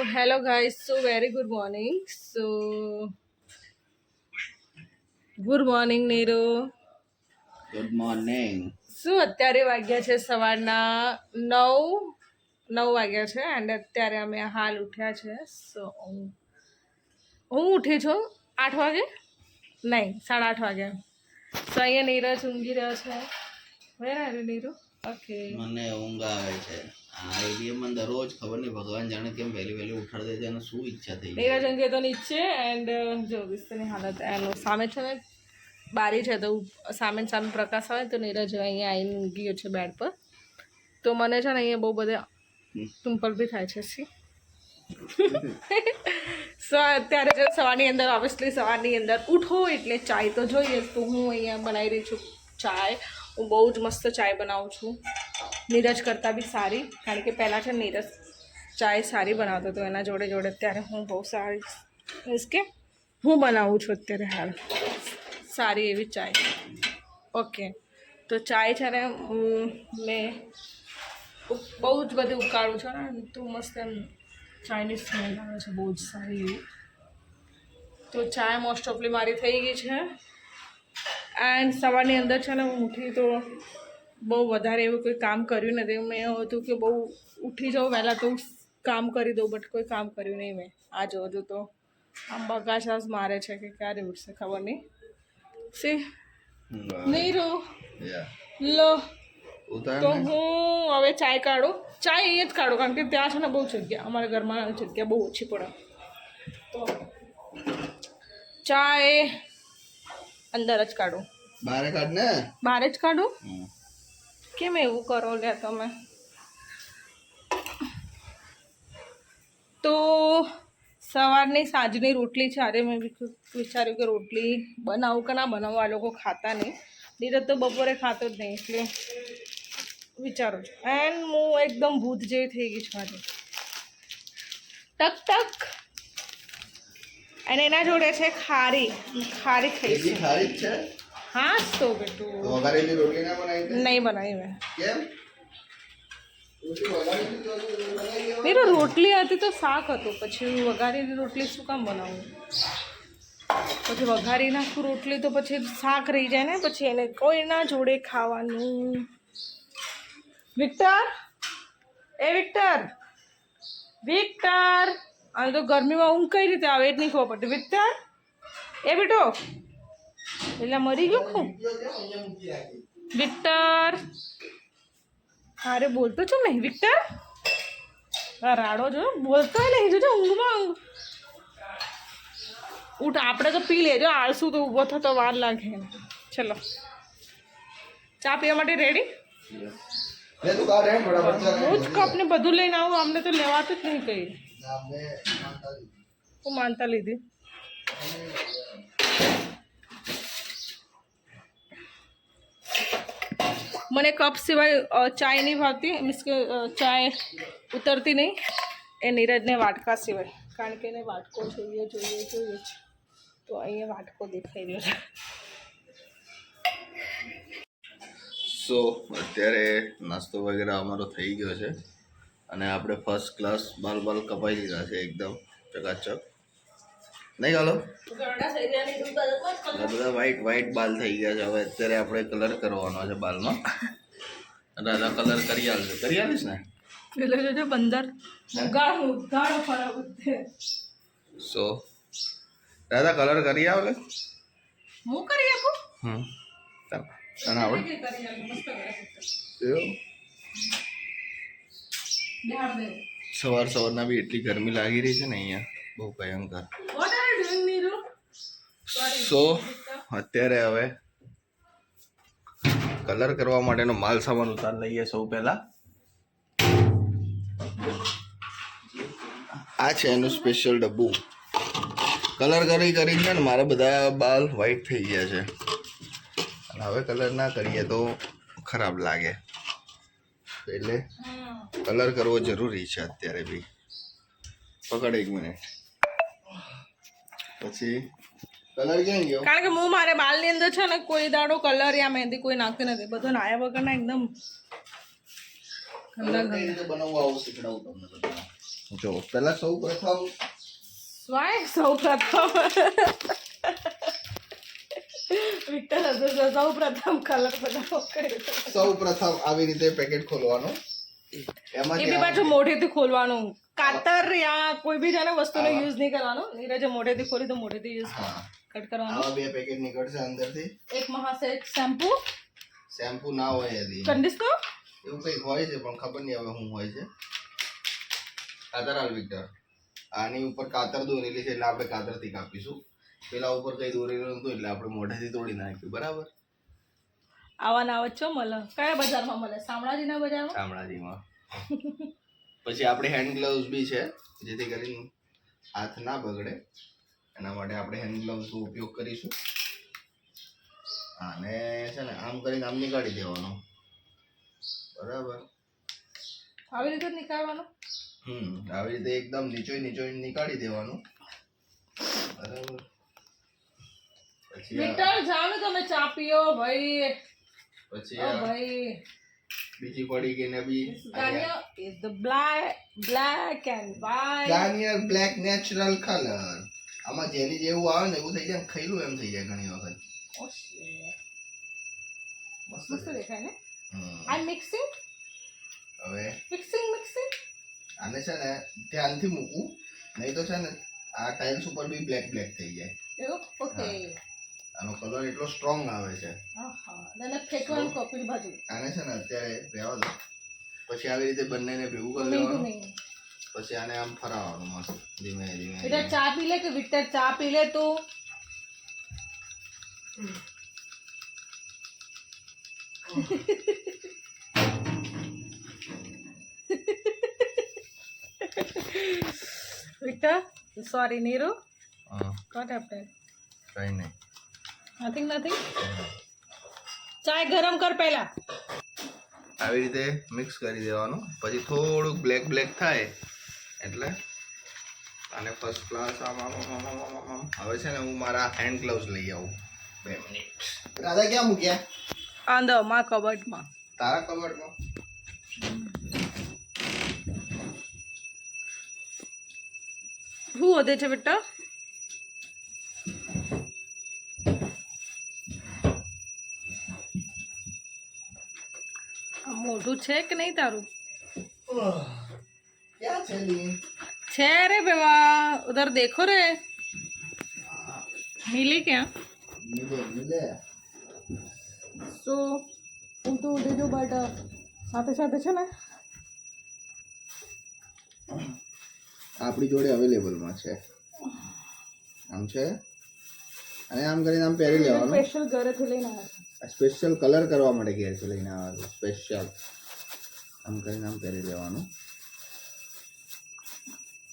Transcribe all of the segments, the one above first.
hello guys, so very good morning. So good morning Neeru. Good morning. શું અત્યારે વાગ્યા છે સવારના 9 વાગ્યા છે એન્ડ અત્યારે અમે હાલ ઉઠ્યા છે. સો હું ઉઠી છું 8 વાગે નહીં 8:30 વાગે. સો અહીંયા નીરજ ઊંઘી રહ્યો છે. Where are you Neeru? Okay. મને ઊંઘ આવે છે. આ આઈડિયામાં દરરોજ ખબર નહીં ભગવાન જાણે કેમ વહેલી વહેલી ઉઠાડી દે છે અને શું ઈચ્છા થઈ ગઈ. નીરજ ઊંઘે તો નીચે એન્ડ જો બિસ્તરની હાલત એનો સામે છે ને બારી છે તો સામે સામે પ્રકાશ આવે તો નીરજ અહીંયા આવીને ઊંઘી ગયો છે બેડ પર. તો મને છે ને અહીંયા બહુ બધા પિમ્પલ બી થાય છે. સી સો અત્યારે જો સવારની અંદર ઓબ્વિયસલી સવારની અંદર ઉઠો એટલે ચાય તો જોઈએ. તો હું અહીંયા બનાવી રહી છું ચાય. હું બહુ જ મસ્ત ચાય બનાવું છું, નીરજ કરતાં બી સારી. કારણ કે પહેલાં છે નીરજ ચાય સારી બનાવતો હતો, એના જોડે જોડે અત્યારે હું બહુ સારી મીન્સ કે હું બનાવું છું અત્યારે હાલ સારી એવી ચાય. ઓકે, તો ચાય છે ને મેં બહુ જ બધી ઉકાળું છું ને તો મસ્ત એમ ચાઇનીઝ સ્મેલ આવે છે બહુ જ સારી એવી. તો ચાય મોસ્ટ ઓફલી મારી થઈ ગઈ છે. એન્ડ સવારની અંદર છે ને હું ઉઠી તો બહુ વધારે એવું કોઈ કામ કર્યું નથી. મેં એવું હતું કે બહુ ઉઠી જાઉં વહેલાં તો કામ કરી દઉં, બટ કોઈ કામ કર્યું નહીં મેં. આ જોજો તો આમ બગાસાસ મારે છે કે ક્યારે ઉઠશે ખબર નહીં. સી નીરુ લો તો હું હવે ચાય કાઢું. ચાય અહીંયા જ કાઢું કારણ કે ત્યાં છે ને બહુ જગ્યા, અમારા ઘરમાં જગ્યા બહુ ઓછી પડે. તો ચાય અંદર જ કાઢું. બહાર કાઢ ને. બહાર જ કાઢું? કેમ એવું કરો લે તમે? તો સવારની સાંજની રોટલી છે. અરે મેં વિચાર્યું કે રોટલી બનાવું કે ના બનાવું, આ લોકો ખાતા નહીં. નીરજ તો બપોરે ખાતો જ નહીં એટલે વિચારું છું. એન્ડ હું એકદમ ભૂત જેવી થઈ ગઈ છું આજે. ટક ટક. અને એના જોડે છે ખારી ખાઈશું. ખારી છે? હા તો બેટું વઘારેલી રોટલી ના બનાવી? નહીં બનાવી મેં. કેમ? મેરો રોટલી હતી તો શાક હતું, પછી વઘારેલી રોટલી શું કામ બનાવું? પછી વઘારી નાખું રોટલી તો પછી શાક રહી જાય ને, પછી એને કોઈના જોડે ખાવાનું. વિક્ટર, એ વિક્ટર અને તો ગરમીમાં ઊંઘ કઈ રીતે આવે એ જ નહીં ખબર પડતી. વિક્ટર, એ બેટો એટલે મરી ગયો ખું. વિક્ટર, અરે બોલતો છો નહીં વિક્ટર? રાડો જો બોલતો નહીં, જોજો ઊંઘમાં ઉઠ. આપણે તો પી લેજો, આળસુ તો ઊભો થતો વાર લાગે. ચલો ચા પીવા માટે રેડી? હું જ કપ ને બધું લઈને આવું, અમને તો લેવાતું જ નહીં કઈ. હું માનતા લીધી. મને કપ સિવાય ચાય નહીં ભાવતી, મીન્સ કે ચાય ઉતરતી નહીં એ નીરજને વાટકા સિવાય. કારણ કે એને વાટકો જોઈએ જ. તો અહીંયા વાટકો દેખાઈ રહ્યો છે. સો અત્યારે નાસ્તો વગેરે અમારો થઈ ગયો છે અને આપણે ફર્સ્ટ ક્લાસ બાલ કપાઈ લીધા છે એકદમ ચકાચક. નહીં ચાલો બધા વ્હાઈટ બાલ થઈ ગયા છે. હવે અત્યારે આપણે કલર કરવાનો છે બાલમાં. દાદા કલર કરી આલીશ ને? એટલે જોજો બંદર ગાળો ખરાબ છે. સો દાદા કલર કરી આવે? હું કરી આપું? તને આવડે? સવારના બી એટલી ગરમી લાગી રહી છે ને અહીંયા, બહુ ભયંકર. સો અત્યારે હવે કલર કરવા માટેનો માલ સામાન ઉતાર લઈએ. સૌ પહેલા આ છે એનું સ્પેશિયલ ડબ્બું. કલર કરીને ને મારા બધા બાલ વ્હાઈટ થઈ ગયા છે અને હવે કલર ના કરીએ તો ખરાબ લાગે, એટલે કલર કરવો જરૂરી છે અત્યારે બી. પકડ 1 મિનિટ, પછી કલર ક્યાં ગયો? કારણ કે હું મારે બાલની અંદર છે ને કોઈ દાડો કલર યા મહેંદી કોઈ નાખતી નથી. બધો નાયા વગરના એકદમ બનાવવા આવું શીખડાવું તમને બધા. જો પહેલા સૌ પ્રથમ સ્વાય સૌ પ્રથમ વિક્ટર સૌ પ્રથમ કલર બનાવો સૌ પ્રથમ આવી રીતે પેકેટ ખોલવાનું એમાં એ બી પાછું મોઢેથી ખોલવાનું કાતર યા કોઈ બી જાણે વસ્તુનો યુઝ નહીં કરવાનો નીરજે મોઢેથી ખોલી તો મોઢેથી યુઝ કટ કરવાનું આવા બે પેકેટ નીકળશે અંદરથી એક મહાસે શેમ્પુ શેમ્પુ ના હોય એથી કંડિશનર એવું કંઈક હોય છે પણ ખબર નહીં હવે શું હોય છે કાતર હાલ વિક્ટર આની ઉપર કાતર દોરેલી છે એટલે આપણે કાતરથી કાપીશું પેલા ઉપર કઈ દોરેલું નતું એટલે આપણે મોઢેથી તોડી નાખ્યું બરાબર આવા ના વચ્ચો મળે કયા બજારમાં મળે શામળાજીના બજારમાં શામળાજીમાં પછી આપણે હેન્ડ ગ્લવ્સ બી છે જેથી કરીને હાથ ના બગડે એના માટે આપણે હેન્ડ ગ્લવ્સનો ઉપયોગ કરીશું અને છે ને આમ કરીને આમ નીકાળી દેવાનો બરાબર આવી રીતે જ નીકાળવાનું આવી રીતે એકદમ નીચોઈ નીકાળી દેવાનું બરાબર પછી વિક્ટર જાવ ને તમે ચા પીઓ ભાઈ પછી ઓ ભાઈ બીજી પડી ગઈ ને બી Garnier is the black and white. Garnier black natural color. આમાં જેલી જેવું આવે ને એવું થઈ જાય ખઈલું એમ થઈ જાય ઘણી વખત Oh shit. મસ્ત મસ્ત દેખાય ને હમ. I'm mixing હવે mixing આને છે ને ધ્યાનથી મૂકવું નહીં તો છે ને આ ટાઇલ્સ ઉપર બી બ્લેક થઈ જાય એવું ઓકે આનો કલર એટલો સ્ટ્રોંગ આવે છે હા અને ફેંકવાનું કપડી બાજુ આને છે ને અત્યારે રહેવા દો પછી આવી રીતે બંનેને ભેગું કરી નહીં દેવાનું નહીં પછી આને આમ ફરાવવાનું મસ્ત ધીમે વિક્ટર ચા પી લે કે વિક્ટર ચા પી લે તો વિક્ટર સોરી નીરુ હા what happened કઈ નહીં nothing ચાય ગરમ કર પહેલા આવી રીતે મિક્સ કરી દેવાનું પછી થોડુંક બ્લેક થાય એટલે આને ફર્સ્ટ ક્લાસ આમ હવે છે ને હું મારા હેન્ડ ગ્લવ્સ લઈ આવું 2 મિનિટ દાદા ક્યાં મૂક્યા અંદર માં કબડમાં તારા કબર્ડમાં શું વધે છે બેટા મોઢું છે કે નહીં તારું ક્યાં છે લી છે રે બેવા ઉધર દેખો રે મિલી ક્યાં મિલે સો હું તો ઉડી દઉં બટ સાથે છે ને આપણી જોડે અવેલેબલમાં છે આમ છે અને આમ કરીને આમ પહેરી લેવાનું સ્પેશિયલ ઘરેથી લઈને આવ્યા સ્પેશિયલ કલર કરવા માટે ઘેરથી લઈને આવવાનું સ્પેશિયલ આમ કરીને આમ પહેરી લેવાનું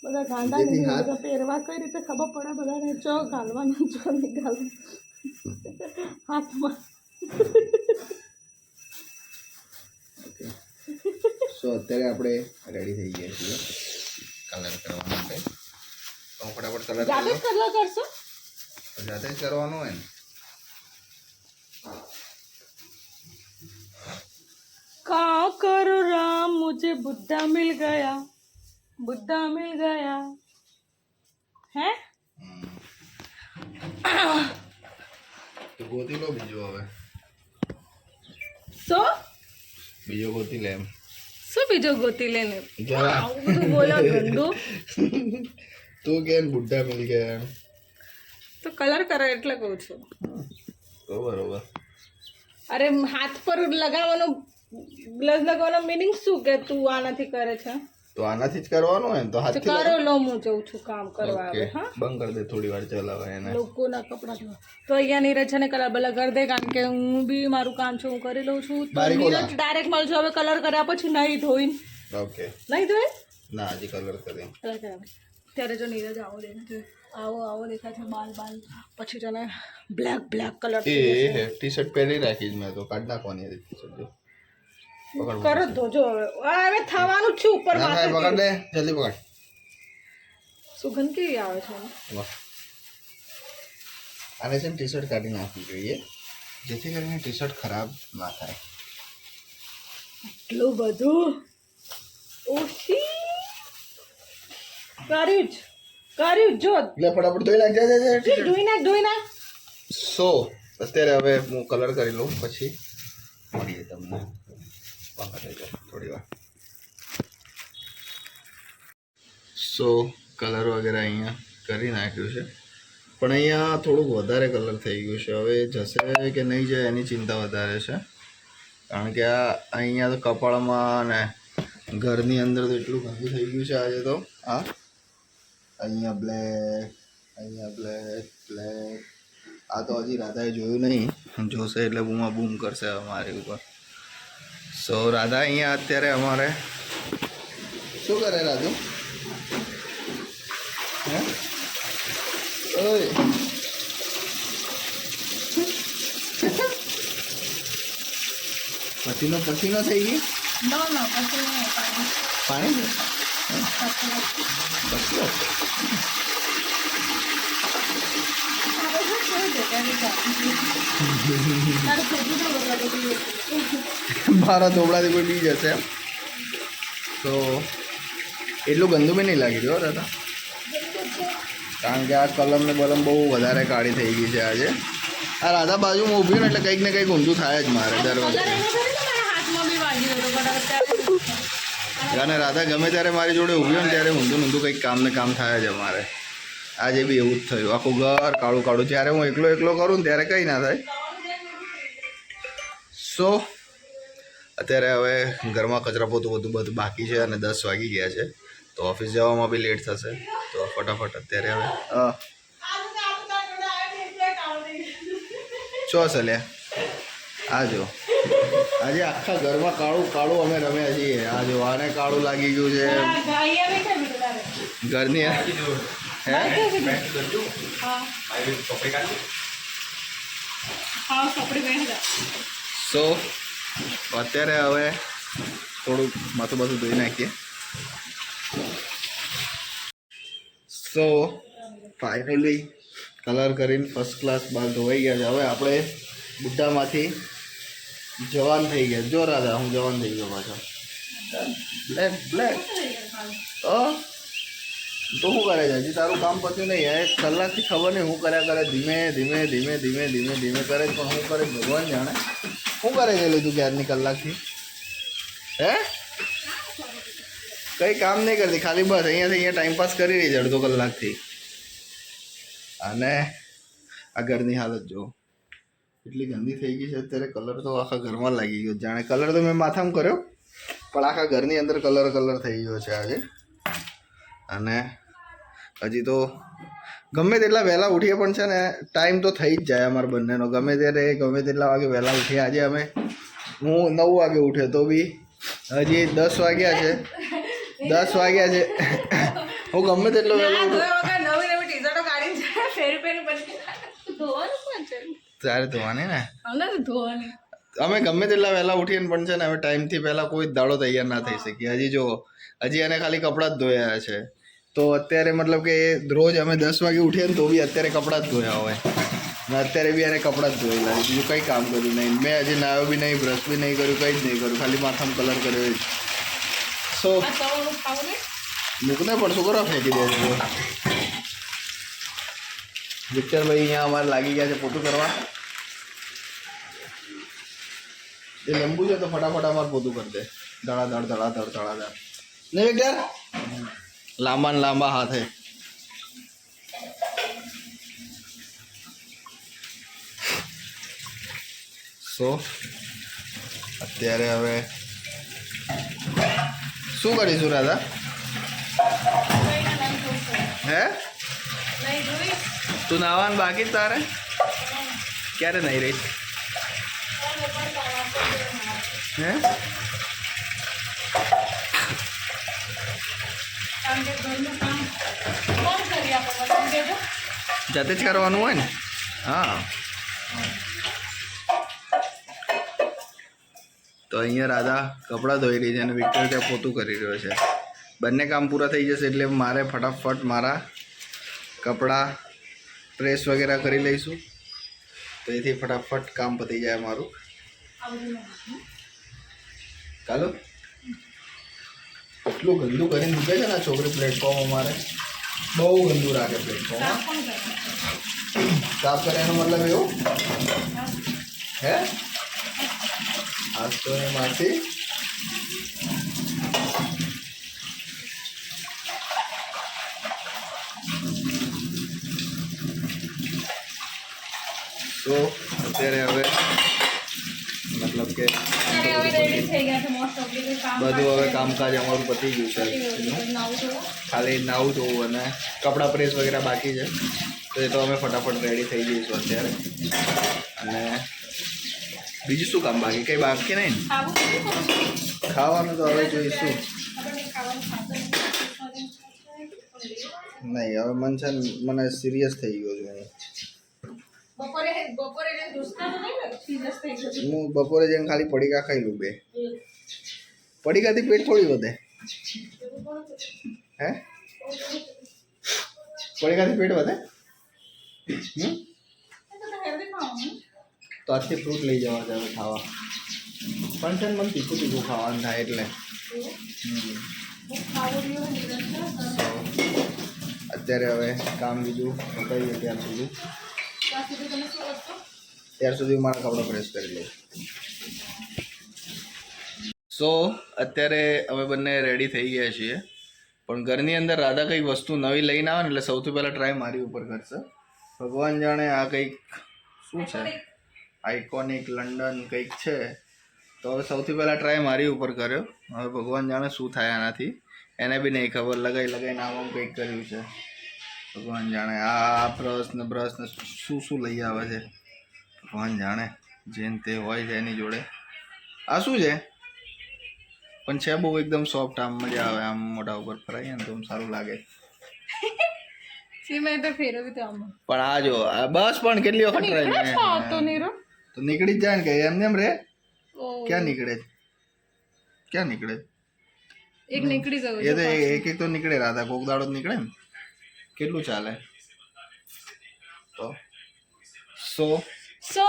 બધા ગાંડા જેથી નહીં હાથ- બધા પહેરવા કઈ રીતે ખબર પડે બધાને ચો ગાલવાનું ચો નહીં ગાલવાનું હાથમાં ઓકે સો અત્યારે આપણે રેડી થઈ ગયા છીએ કલર કરવા માટે તો હું ફટાફટ કલર જાતે જ કલર કરશો જાતે જ કરવાનું હોય ને का करो राम मुझे बुद्धा मिल गया है તો ગોતી લો બીજો હવે so બીજો ગોતી લે એમ શું બીજો ગોતી લેને જરા આવું બધું બોલો ગંદુ તું કેમ બુઢા મિલ ગયા એમ તો કલર કરે એટલે કહું છું તો બરોબર અરે હાથ પર લગાવવાનો ગ્લવ્સ લગાવવાનો મિનિંગ શું કે તું આનાથી કરે છે તો આનાથી જ કરવાનું હોય ને તો તો હાથથી કરો લો હું જઉં છું કામ કરવા ઓકે હવે હા બંધ કરી દે થોડી વાર ચલાવે એને લોકોના કપડાં ધોવા તો અહીંયા નીરજ છે ને કલર બલર કરી દે કારણ કે હું બી મારું કામ છે હું કરી લઉં છું તો બારી ખોલા. નીરજ ડાયરેક્ટ મળજો હવે કલર કર્યા પછી નહીં ધોઈને ઓકે નહીં ધોઈ ના હજી કલર કરી કલર કર્યા ત્યારે જો નીરજ આવો દેખાય છે આવો દેખાય છે બાલ પછી છે ને બ્લેક કલર એ ટી શર્ટ પહેરી રાખી જ મેં તો કાઢ નાખવાની હતી ટી શર્ટ પકડ કરો જ ધોજો હવે થવાનું જ છે ઉપર ના ના પકડ દે જલ્દી પકડ સુગંધ કેવી આવે છે વાહ આને છે ને ટી શર્ટ કાઢી નાખવી જોઈએ જેથી કરીને ટી શર્ટ ખરાબ ના થાય એટલું બધું ઓછી કર્યું જો એટલે ફટાફટ ધોઈ નાખ જા ધોઈ નાખ સો અત્યારે હવે હું કલર કરી લઉં પછી મળીએ તમને થોડી વાર સો કલર વગેરે અહીંયા કરી નાખ્યું છે પણ અહીંયા થોડુંક વધારે કલર થઈ ગયું છે હવે જશે કે નહીં જાય એની ચિંતા વધારે છે કારણ કે આ અહીંયા તો કપાળમાં ને ઘરની અંદર તો એટલું ગંદુ થઈ ગયું છે આજે તો આ અહીંયા બ્લેક આ તો હજી રાધાએ જોયું નહીં જોશે એટલે બૂમા બૂમ કરશે અમારી ઉપર સો રાધા અહીંયા અત્યારે અમારે શું કરે રાજુ હે ઓય પસીનો થઈ ગઈ પાણી મારા ધોબળાથી કોઈ બી જશે તો એટલું ગંદુ બી નહીં લાગી રહ્યો દાદા કારણ કે આ કલમ ને બલમ બહુ વધારે કાળી થઈ ગઈ છે આજે આ રાધા બાજુમાં ઊભી ને એટલે કંઈક ને કંઈક ઊંધું થાય જ મારે દર વખતે અને રાધા ગમે ત્યારે મારી જોડે ઊભી હોય ને ત્યારે ઊંધું કંઈક કામ ને કામ થાય જ અમારે આજે બી એવું જ થયું આખું ઘર કાળું કાળું જ્યારે હું એકલો કરું ને ત્યારે કંઈ ના થાય સો અત્યારે હવે ઘરમાં કચરા પોતું બધું બાકી છે અને 10 વાગી ગયા છે તો ઓફિસ જવામાં બી લેટ થશે તો ફટાફટ અત્યારે હવે ચો લ્યા આ જો આજે આખા ઘરમાં કાળું અમે રમ્યા છીએ આ જો આને કાળું લાગી ગયું છે ઘરની હે સો અત્યારે હવે થોડુંક માથું બાથું ધોઈ નાખીએ સો ફાઇનલી કલર કરીને ફર્સ્ટ ક્લાસ બાર ધોવાઈ ગયા છે હવે આપણે બુદ્ધામાંથી જવાન થઈ ગયા જો રાધા હું જવાન થઈ ગયો પાછો બ્લેક તો શું કરે છે હજી તારું કામ પત્યું નહીં એક કલાકથી ખબર નહીં શું કર્યા કરે ધીમે ધીમે કરે પણ શું કરે ભગવાન જાણે શું કરે છે લીધું ક્યારની કલાકથી હે કંઈ કામ નહીં કરતી ખાલી બસ અહીંયા ટાઈમપાસ કરી રહી છે અડધો કલાકથી અને આ ઘરની હાલત જો એટલી ગંદી થઈ ગઈ છે અત્યારે કલર તો આખા ઘરમાં લાગી ગયો જાણે કલર તો મેં માથામાં કર્યો પણ આખા ઘરની અંદર કલર થઈ ગયો છે આજે અને હજી તો ગમે તેટલા વહેલા ઉઠીએ પણ છે ને ટાઈમ તો થઈ જ જાય અમારા બંનેનો ગમે તેટલા વાગે વહેલા ઉઠીએ આજે હું 9 વાગે ઉઠ્યો તો બી હજી 10 વાગ્યા છે હું ગમે તેટલો વહેલો ત્યારે ધોવાની ને અમે ગમે તેટલા વહેલા ઉઠીએ ને પણ છે ને હવે ટાઈમથી પહેલાં કોઈ દાડો તૈયાર ના થઈ શકીએ હજી એને ખાલી કપડાં જ ધોયા છે તો અત્યારે મતલબ કે રોજ અમે 10 વાગે ઉઠીએ ને તો બી અત્યારે કપડાં જ ધોયા હોય ને અત્યારે બી એને કપડાં જ ધોયેલા બીજું કંઈ કામ કર્યું નહીં મેં હજી નાયો બી નહીં બ્રશ બી નહીં કર્યું કંઈ જ નહીં કર્યું ખાલી માથામાં કલર કર્યો સો મૂકને પણ શું કરો ફેંકી દે છે વિક્ટરભાઈ અહીંયા અમારે લાગી ગયા છે પોતું કરવા એ લીંબુ છે તો ફટાફટ અમારે પોતું કરી દે ધડાધડ નહીં વિક્ટર લાંબા હાથે સો અત્યારે હવે શું કરીશું રાધા હે તું નાવાનું બાકી તારે ક્યારે નહીં રહી હે જાતે જ કરવાનું હોય ને હા તો અહીંયા રાધા કપડાં ધોઈ રહી છે અને વિક્ટર ત્યાં પોતું કરી રહ્યો છે બંને કામ પૂરા થઈ જશે એટલે મારે ફટાફટ મારા કપડાં પ્રેસ વગેરે કરી લઈશું તો એથી ફટાફટ કામ પતી જાય મારું ચાલો એટલું ગંદુ કરીને મૂકે છે ને છોકરી પ્લેટફોર્મ અમારે બહુ ગંદુ રાખે પ્લેટફોર્મ સાફ કોણ કરે? સાફ કરે એનો મતલબ એવું હે આજ તો એમાંથી તો અત્યારે હવે મતલબ કે અત્યારે હવે રેડી થઈ ગયા છે મોસ્ટ ઓફ ધી કામ. બધું હવે કામકાજ અમારું પતી ગયું છે નાવું તો ખાલી નાવું ધોવું અને કપડાં પ્રેસ વગેરે બાકી છે તો એ તો અમે ફટાફટ રેડી થઈ જઈશું અત્યારે. અને બીજું શું કામ બાકી કંઈ બાકી નહીં ને? ખાવું નથી પડતું. ખાવાનું તો હવે જોઈશું. આપણે ખાવાનું ખાતા નહીં હવે મન છે ને મને સિરિયસ થઈ ગયો છું બપોરે એને દોસ્તા તો નહીં ને સિરિયસ થઈ ગયો. હું બપોરે જઈને ખાલી પડીકા ખાઈ લઉં બે પડીકાથી પેટ થોડી વધે હે પડીકાથી પેટ વધે તો આજથી ફ્રૂટ લઈ જવા છે હવે ખાવા પણ છે ને મને તીખું તીખું ખાવાનું થાય એટલે અત્યારે હવે કામ બીજું પતાવીએ ત્યાર સુધી મારા કપડાં પ્રેસ કરી લઉં. સો અત્યારે અમે બંને રેડી થઈ ગયા છીએ પણ ઘરની અંદર રાધા કંઈક વસ્તુ નવી લઈને આવે ને એટલે સૌથી પહેલાં ટ્રાય મારી ઉપર કરશે. ભગવાન જાણે આ કંઈક શું છે આઇકોનિક લંડન કંઈક છે તો હવે સૌથી પહેલાં ટ્રાય મારી ઉપર કર્યો. હવે ભગવાન જાણે શું થાય આનાથી એને બી નહીં ખબર લગાઈને આમ કંઈક કર્યું છે. ભગવાન જાણે આ બ્રશ ને શું લઈ આવે છે ભગવાન જાણે જેન તે હોય છે એની જોડે. આ શું છે પણ છે બહુ એકદમ સોફ્ટ આમ મજા આવે આમ મોઢા ઉપર ફરાઈએ ને તો સારું લાગે. મેં તો ફેરવી તો આમ પણ આ જો બસ પણ કેટલી વખત ટ્રાય તો નીરો તો નીકળી જ જાય ને કે એમને એમ રે ક્યાં નીકળે એક નીકળી ગયું એ તો એક તો નીકળે રાધા કોક દાડો જ નીકળે ને કેટલું ચાલે તો સો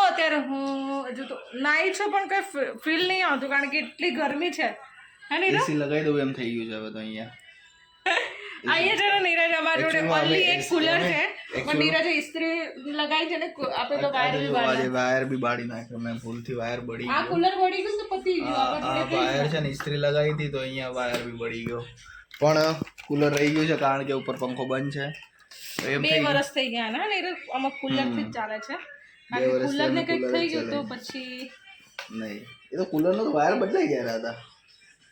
અત્યારે હું હજુ તો નાઈ છું પણ કઈ ફીલ નહીં આવતું કારણ કે એટલી ગરમી છે હે ને એસી લગાવી દઉં એમ થઈ ગયું છે હવે તો અહીંયા છે ને નીરજ અમારી જોડે ઓનલી એક કુલર છે પણ નીરજે ઇસ્ત્રી લગાવી છે ને આપણે તો વાયર બી બાળી નાખ્યો મેં ભૂલથી વાયર બળી આ કુલર બળી ગયું તો પતી ગયું આ વાયર છે ને ઇસ્ત્રી લગાવી હતી તો અહીંયા વાયર બી બળી ગયો પણ કુલર રહી ગયું છે કારણ કે ઉપર પંખો બંધ છે તો એમ 2 વર્ષ થઈ ગયા ને નીરજ આમાં કુલર થી જ ચાલે છે કુલર ને કંઈક થઈ ગયું તો પછી નહીં એ તો કુલરનો તો વાયર બદલાઈ ગયા હતા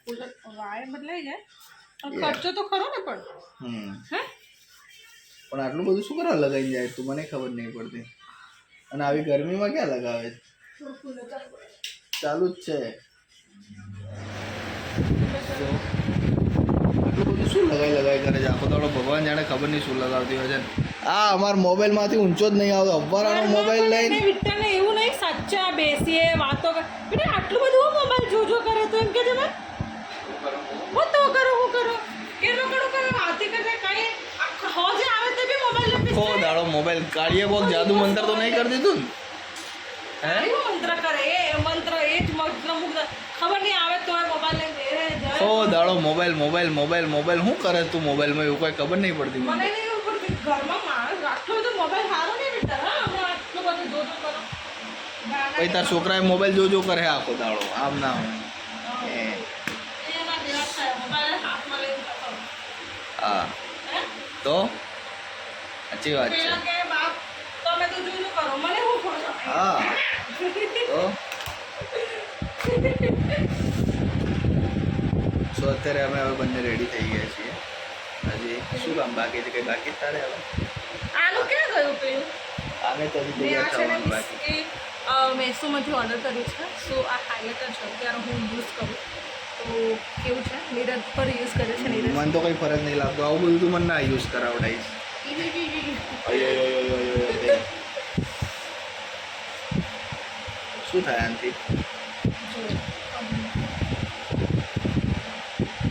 કુલર વાયર બદલાઈ જાય ખર્ચો તો ખરો ને પણ પણ આટલું બધું શું કરવા લગાવી જાય તું મને ખબર નહીં પડતી અને આવી ગરમીમાં ક્યાં લગાવે ચાલુ જ છે આટલું બધું શું લગાઈ કરે છે આખો દાડો ભગવાન જાણે ખબર નહીં શું લગાવતી હોય છે આ અમારા મોબાઈલમાંથી ઊંચો જ નહીં આવતો અબ્બારાનો મોબાઈલ લઈને વિટ્ટાને એવું નહીં સાચા બેસીએ વાતો કરે આટલું બધું મોબાઈલ જોજો કરે તો એમ કે છે મેં હું તો કરું કે લોકો કરે વાતી કરે કઈ હોજે આવે તે બી મોબાઈલ લે કો દાડો મોબાઈલ કાઢીએ કોક જાદુ મંત્ર તો નહીં કરી દીધું હે મંત્ર કરે એ મંત્ર એ જ મંત્ર મુગ્ધ ખબર નહીં આવે તો મોબાઈલ લઈને બેરે જાય કો દાડો મોબાઈલ શું કરે તું મોબાઈલમાં એવું કોઈ ખબર નહીં પડતી મને નહીં પડતી ઘરમાં માણસ આટલો બધો મોબાઈલ સારો નહીં બેટા હા હમણાં આટલો બધો જોજો કરો પછી તાર છોકરાએ મોબાઈલ જોજો કરે આખો દાડો આમ ના હા તો સાચી વાત છે હા તો અત્યારે અમે હવે બંને રેડી થઈ ગયા છીએ હજી શું કામ બાકી છે કંઈ બાકી તારે હવે આનું ક્યાં ગયું પેલું આને તો હજી તૈયાર થવાનું બાકી મેસોમાંથી ઓર્ડર કર્યું છે સો આ હાઇલાઇટર છે ત્યારે હું યુઝ કરું તો કેવું છે નીરજ પર યુઝ કરે છે નીરજ મને તો કંઈ ફરક નહીં લાગતો આવું બધું તું મને ના યુઝ કરાવડાવીશ શું થાય આનાથી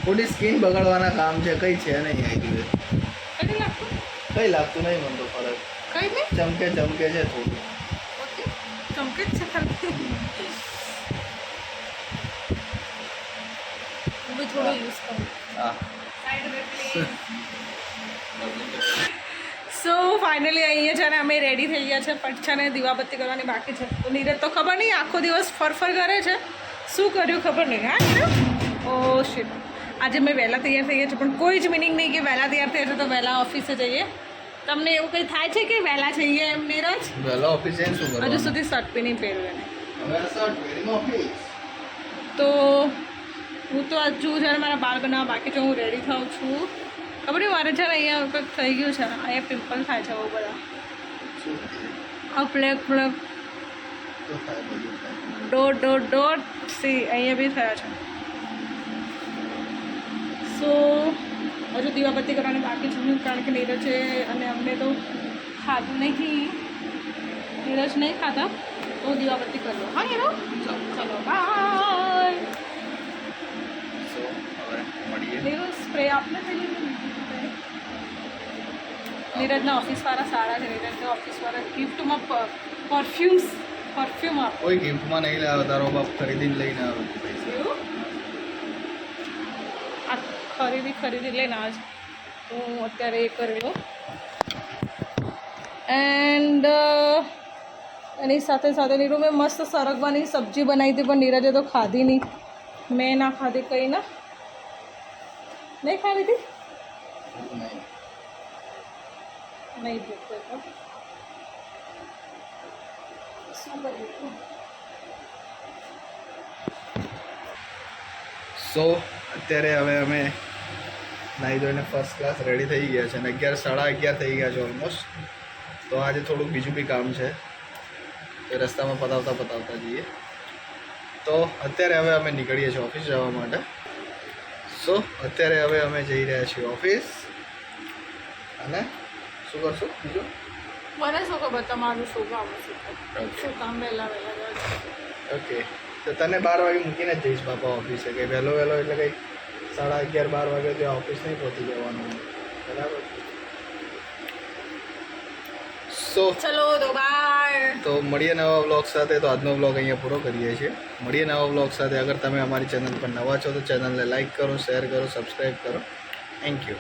થોડી સ્કિન બગાડવાના કામ છે કઈ છે નહીં આવી કઈ લાગતું નહીં મને તો ફરક કઈ નહીં ચમકે છે થોડું ચમકે જ છે ખાલી હું બી થોડું યુઝ કરું હા સો ફાઇનલી અહીંયા છે ને અમે રેડી થઈ ગયા છે પણ છે ને દીવાબત્તી કરવાની બાકી છે તો નીરજ તો ખબર નહીં આખો દિવસ ફરફર કરે છે શું કર્યું ખબર નહીં હા નીરજ ઓ શિટ આજે મેં વહેલા તૈયાર થઈ ગયા છે પણ કોઈ જ મિનિંગ નહીં કે વહેલા તૈયાર થયા છે તો વહેલા ઓફિસે જઈએ તમને એવું કંઈ થાય છે કે વહેલા જઈએ એમ નીરજ વહેલા ઓફિસ જઈને શું હજુ કરવાનું સુધી શર્ટ બી નહીં પહેર્યું એને હવે આ શર્ટ પહેરીને ઓફિસ તો હું તો હજુ જ્યારે મારા બાલ બનાવવા બાકી છે હું રેડી થાઉં છું ખબર નહીં મારે છે ને અહીંયા કંઈક થઈ ગયું છે અહીંયા પિમ્પલ થાય છે બહુ બધા શું થાય? આ બ્લેક બ્લેક તો થાય બધું થાય ડોટ સી અહીંયા બી થયા છે સો હજુ દીવાબત્તી કરવાની બાકી છે કારણ કે નીરજે અને અમને તો ખાધું નહીં નીરજ નહીં ખાતા તો દીવાબત્તી કરી લો હા હીરો ચલો બાય સો હવે મળીએ નીરજ સ્પ્રે આપને પેલી નીરજના ઓફિસવાળા સારા છે નીરજના ઓફિસવાળા ગિફ્ટમાં પરફ્યુમ આપે કોઈ ગિફ્ટમાં નહીં લાવે તારો બાપ ખરીદીને લઈને આવે પૈસા એવું આ ખરીદી લઈને આજ તો હું અત્યારે એ કર્યો એન્ડ એની સાથે સાથે નીરુ મેં મસ્ત સરગવાની સબ્જી બનાવી હતી પણ નીરજે તો ખાધી નહીં મેં ના ખાધી કંઈ ના નહીં ખાવી હતી નહીં ભૂખ તો શું કર્યું સો અત્યારે હવે અમે નાહી ધોઈને ફર્સ્ટ ક્લાસ રેડી થઈ ગયા છે અને 11:30 થઈ ગયા છે ઓલમોસ્ટ તો આજે થોડુંક બીજું બી કામ છે એ રસ્તામાં પતાવતા જઈએ તો અત્યારે હવે અમે નીકળીએ છીએ ઓફિસ જવા માટે સો અત્યારે હવે અમે જઈ રહ્યા છીએ ઓફિસ અને શું કરશું બીજું મને શું ખબર તમારું શું કામ છે શું કામ વહેલા ઓકે તો તને 12 વાગે મૂકીને જ જઈશ બાપા ઓફિસે કે વહેલો એટલે કંઈ 11:30-12 વાગે ત્યાં ઓફિસ નહીં પહોંચી જવાનું બરાબર સો ચલો તો બાય તો મળીએ નવા વ્લોગ સાથે તો આજનો વ્લોગ અહીંયા પૂરો કરીએ છીએ મળીએ નવા વ્લોગ સાથે અગર તમે અમારી ચેનલ પર નવા છો તો ચેનલને લાઈક કરો શેર કરો સબસ્ક્રાઈબ કરો થેન્ક યુ